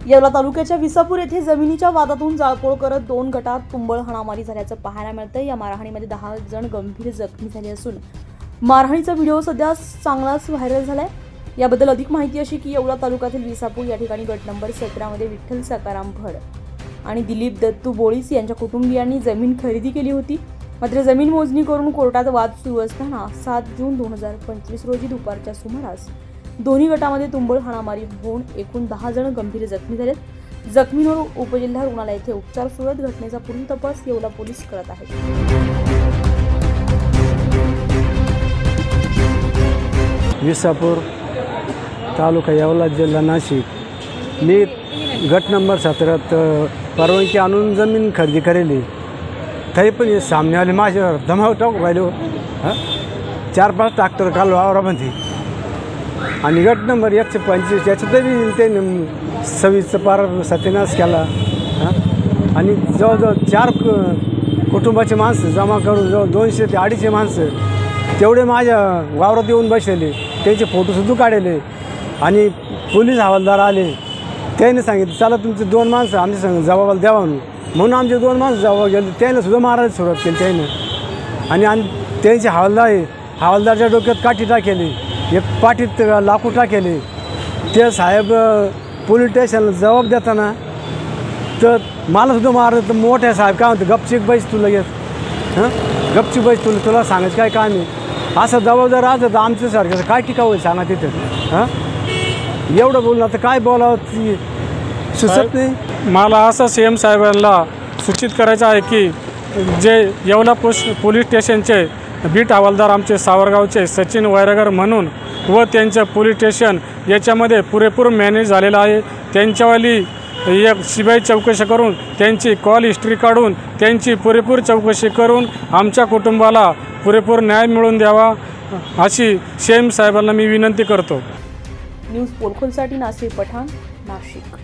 येवला तालुक्याच्या विसापूर येथे जमिनीच्या वादातून जाळपोळ करत 2 गटात तुंबळ हाणामारी झाल्याचं पाहायला मिळतंय। या मारहाणीमध्ये 10 जण गंभीर जखमी झाले असून मारहाणीचा व्हिडिओ सध्या चांगलाच व्हायरल झालाय। याबद्दल अधिक माहिती अशी की येवला तालुक्यातील विसापूर या ठिकाणी गट नंबर 17 मध्ये विठ्ठल सकाराम भड आणि दिलीप दत्तू बोळीस यांच्या कुटुंबियांनी जमीन खरेदी केली होती। मात्र जमीन मोजणी करून कोर्टात वाद सुरू असताना 7 जून 2025 रोजी दुपारच्या सुमारास दोन्ही गटामध्ये तुंबळ हाणामारी होऊन एकूण 10 जण गंभीर जखमी झालेत। जखमींवर उपजिल्हा रुग्णालय येथे उपचार सुरू आहेत। घटनेचा पुढील तपास येवला पोलीस करत आहेत। विसापूर तालुका येवला जिल्हा नाशिक। मी गट नंबर 17 परवानगी आणून जमीन खरेदी करेली, तरी पण हे सामनेवाले माझ्यावर दमाव टाकू राहिले। 4-5 ट्रॅक्टर काल वावरामध्ये आणि गट नंबर 125 याच्यातही त्यांनी 26चा पार सत्यानाश केला। आणि जवळजवळ 4 कुटुंबाचे माणसं जमा करून जवळ 200 ते 250 माणसं तेवढे माझ्या वावरात येऊन बसलेले, त्यांचे फोटोसुद्धा काढले। आणि पोलीस हवालदार आले, त्याने सांगितलं चला तुमचे 2 माणसं आमच्या संग जबाबाला द्यावा म्हणून आमचे 2 माणसं जबाब गेले। त्याने सुद्धा मारायला सुरुवात केली त्याने। आणि त्यांचे हवालदारच्या डोक्यात काठी टाकली, एक पाठीत लाकूड टाकले। ते साहेब पोलीस स्टेशनला जबाब देताना तर मला सुद्धा मारलं। तर मोठ्या साहेब काय म्हणतो, गपचिक बैस तुला येत गपचिक बैस तुला सांगायचं काय काम आहे। असं जबाबदार असं तर आमच्यासारखं काय टिकाव होईल सांगा तिथं। एवढं बोलणं तर काय बोलावं सुचत नाही मला। असं सीएम साहेबांना सूचित करायचं आहे की जे येवला पोलीस स्टेशनचे बीट हवालदार आमचे सावरगावचे सचिन वैरागर म्हणून व त्यांचं पोलीस स्टेशन याच्यामध्ये पुरेपूर मॅनेज झालेलं आहे। त्यांच्यावाली एक सीबीआय चौकशी करून त्यांची कॉल हिस्ट्री काढून त्यांची पुरेपूर चौकशी करून आमच्या कुटुंबाला पुरेपूर न्याय मिळवून द्यावा अशी सीएम साहेबांना मी विनंती करतो। न्यूज पोलखोलसाठी नासिर पठाण, नाशिक।